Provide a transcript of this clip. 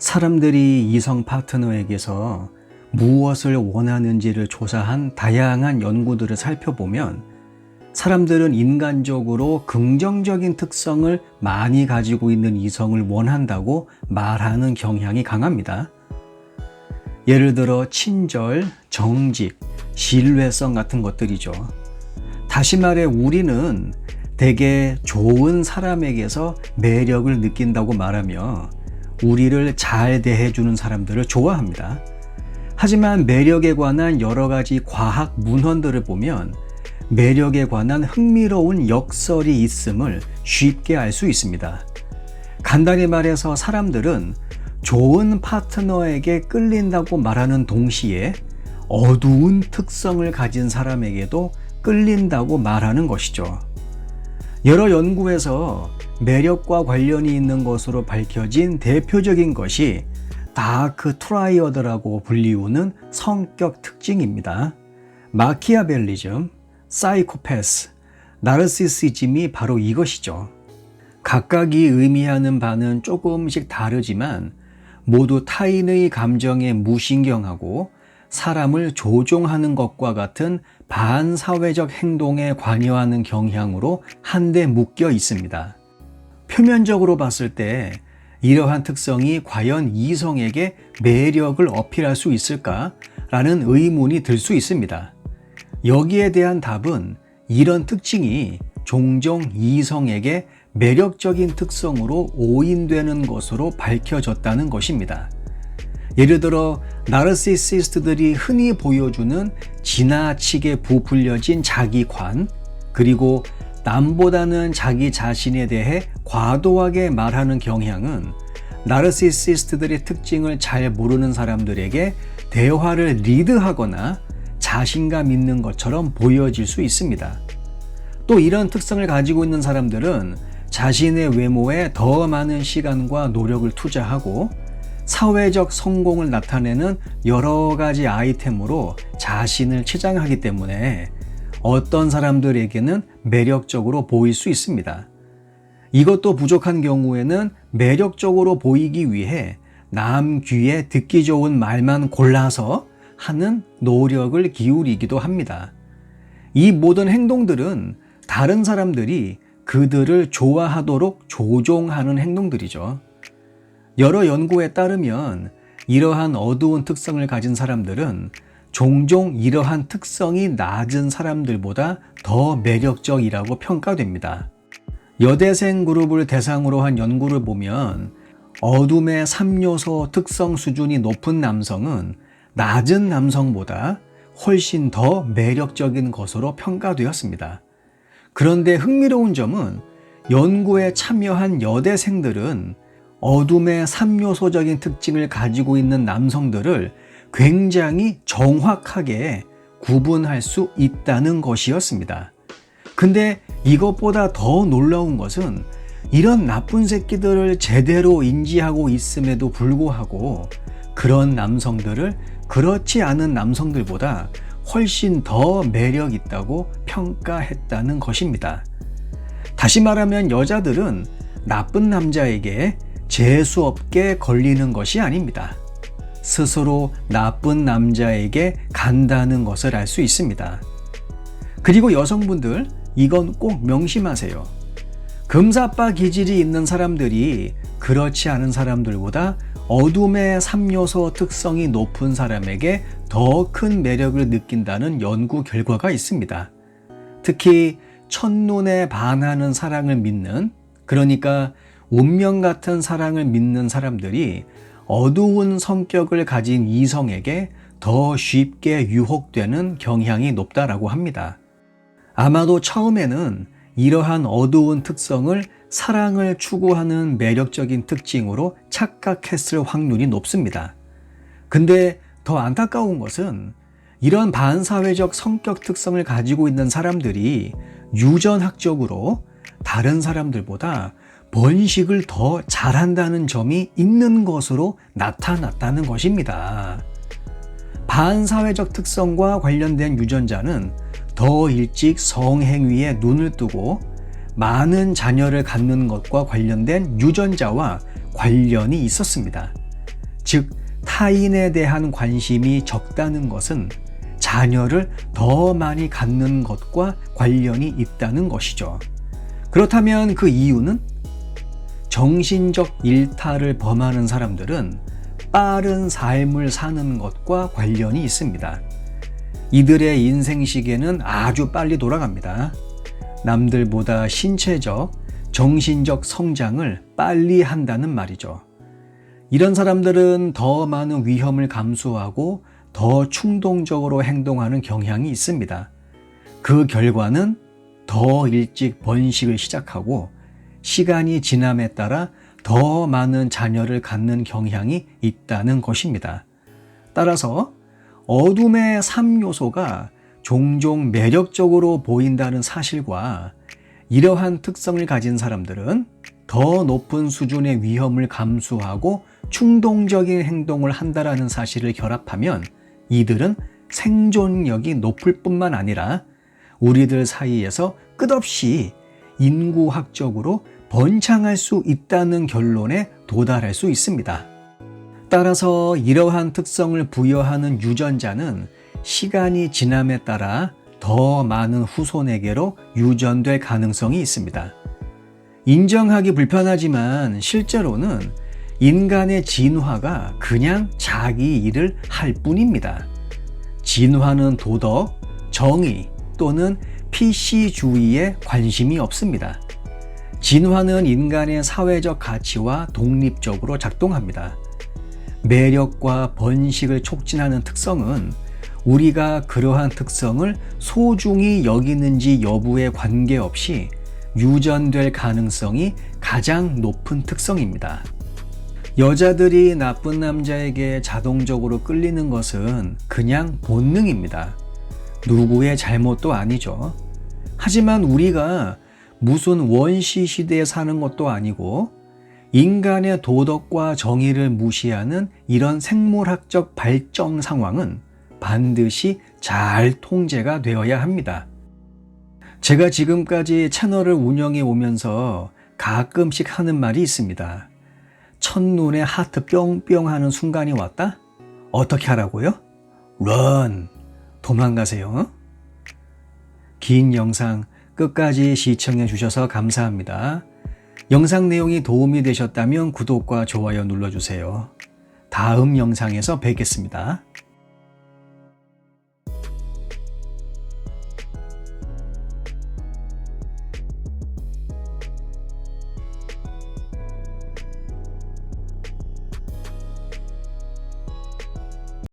사람들이 이성 파트너에게서 무엇을 원하는지를 조사한 다양한 연구들을 살펴보면 사람들은 인간적으로 긍정적인 특성을 많이 가지고 있는 이성을 원한다고 말하는 경향이 강합니다. 예를 들어 친절, 정직, 신뢰성 같은 것들이죠. 다시 말해 우리는 되게 좋은 사람에게서 매력을 느낀다고 말하며 우리를 잘 대해주는 사람들을 좋아합니다. 하지만 매력에 관한 여러 가지 과학 문헌들을 보면 매력에 관한 흥미로운 역설이 있음을 쉽게 알 수 있습니다. 간단히 말해서 사람들은 좋은 파트너에게 끌린다고 말하는 동시에 어두운 특성을 가진 사람에게도 끌린다고 말하는 것이죠. 여러 연구에서 매력과 관련이 있는 것으로 밝혀진 대표적인 것이 다크 트라이어드라고 불리우는 성격 특징입니다. 마키아벨리즘, 사이코패스, 나르시시즘이 바로 이것이죠. 각각이 의미하는 바는 조금씩 다르지만 모두 타인의 감정에 무신경하고 사람을 조종하는 것과 같은 반사회적 행동에 관여하는 경향으로 한데 묶여 있습니다. 표면적으로 봤을 때 이러한 특성이 과연 이성에게 매력을 어필할 수 있을까라는 의문이 들 수 있습니다. 여기에 대한 답은 이런 특징이 종종 이성에게 매력적인 특성으로 오인되는 것으로 밝혀졌다는 것입니다. 예를 들어 나르시시스트들이 흔히 보여주는 지나치게 부풀려진 자기관, 그리고 남보다는 자기 자신에 대해 과도하게 말하는 경향은 나르시시스트들의 특징을 잘 모르는 사람들에게 대화를 리드하거나 자신감 있는 것처럼 보여질 수 있습니다. 또 이런 특성을 가지고 있는 사람들은 자신의 외모에 더 많은 시간과 노력을 투자하고 사회적 성공을 나타내는 여러 가지 아이템으로 자신을 치장하기 때문에 어떤 사람들에게는 매력적으로 보일 수 있습니다. 이것도 부족한 경우에는 매력적으로 보이기 위해 남 귀에 듣기 좋은 말만 골라서 하는 노력을 기울이기도 합니다. 이 모든 행동들은 다른 사람들이 그들을 좋아하도록 조종하는 행동들이죠. 여러 연구에 따르면 이러한 어두운 특성을 가진 사람들은 종종 이러한 특성이 낮은 사람들보다 더 매력적이라고 평가됩니다. 여대생 그룹을 대상으로 한 연구를 보면 어둠의 3요소 특성 수준이 높은 남성은 낮은 남성보다 훨씬 더 매력적인 것으로 평가되었습니다. 그런데 흥미로운 점은 연구에 참여한 여대생들은 어둠의 3요소적인 특징을 가지고 있는 남성들을 굉장히 정확하게 구분할 수 있다는 것이었습니다. 근데 이것보다 더 놀라운 것은 이런 나쁜 새끼들을 제대로 인지하고 있음에도 불구하고 그런 남성들을 그렇지 않은 남성들보다 훨씬 더 매력 있다고 평가했다는 것입니다. 다시 말하면 여자들은 나쁜 남자에게 재수없게 걸리는 것이 아닙니다. 스스로 나쁜 남자에게 간다는 것을 알 수 있습니다. 그리고 여성분들, 이건 꼭 명심하세요. 금사빠 기질이 있는 사람들이 그렇지 않은 사람들보다 어둠의 3요소 특성이 높은 사람에게 더 큰 매력을 느낀다는 연구 결과가 있습니다. 특히 첫눈에 반하는 사랑을 믿는, 그러니까 운명 같은 사랑을 믿는 사람들이 어두운 성격을 가진 이성에게 더 쉽게 유혹되는 경향이 높다라고 합니다. 아마도 처음에는 이러한 어두운 특성을 사랑을 추구하는 매력적인 특징으로 착각했을 확률이 높습니다. 근데 더 안타까운 것은 이런 반사회적 성격 특성을 가지고 있는 사람들이 유전학적으로 다른 사람들보다 번식을 더 잘한다는 점이 있는 것으로 나타났다는 것입니다. 반사회적 특성과 관련된 유전자는 더 일찍 성행위에 눈을 뜨고 많은 자녀를 갖는 것과 관련된 유전자와 관련이 있었습니다. 즉 타인에 대한 관심이 적다는 것은 자녀를 더 많이 갖는 것과 관련이 있다는 것이죠. 그렇다면 그 이유는 정신적 일탈을 범하는 사람들은 빠른 삶을 사는 것과 관련이 있습니다. 이들의 인생 시계는 아주 빨리 돌아갑니다. 남들보다 신체적, 정신적 성장을 빨리 한다는 말이죠. 이런 사람들은 더 많은 위험을 감수하고 더 충동적으로 행동하는 경향이 있습니다. 그 결과는 더 일찍 번식을 시작하고 시간이 지남에 따라 더 많은 자녀를 갖는 경향이 있다는 것입니다. 따라서 어둠의 3요소가 종종 매력적으로 보인다는 사실과 이러한 특성을 가진 사람들은 더 높은 수준의 위험을 감수하고 충동적인 행동을 한다는 사실을 결합하면 이들은 생존력이 높을 뿐만 아니라 우리들 사이에서 끝없이 인구학적으로 번창할 수 있다는 결론에 도달할 수 있습니다. 따라서 이러한 특성을 부여하는 유전자는 시간이 지남에 따라 더 많은 후손에게로 유전될 가능성이 있습니다. 인정하기 불편하지만 실제로는 인간의 진화가 그냥 자기 일을 할 뿐입니다. 진화는 도덕, 정의 또는 PC주의에 관심이 없습니다. 진화는 인간의 사회적 가치와 독립적으로 작동합니다. 매력과 번식을 촉진하는 특성은 우리가 그러한 특성을 소중히 여기는지 여부에 관계없이 유전될 가능성이 가장 높은 특성입니다. 여자들이 나쁜 남자에게 자동적으로 끌리는 것은 그냥 본능입니다. 누구의 잘못도 아니죠. 하지만 우리가 무슨 원시 시대에 사는 것도 아니고 인간의 도덕과 정의를 무시하는 이런 생물학적 발전 상황은 반드시 잘 통제가 되어야 합니다. 제가 지금까지 채널을 운영해 오면서 가끔씩 하는 말이 있습니다. 첫눈에 하트 뿅뿅 하는 순간이 왔다? 어떻게 하라고요? Run! 도망가세요. 긴 영상 끝까지 시청해 주셔서 감사합니다. 영상 내용이 도움이 되셨다면 구독과 좋아요 눌러주세요. 다음 영상에서 뵙겠습니다.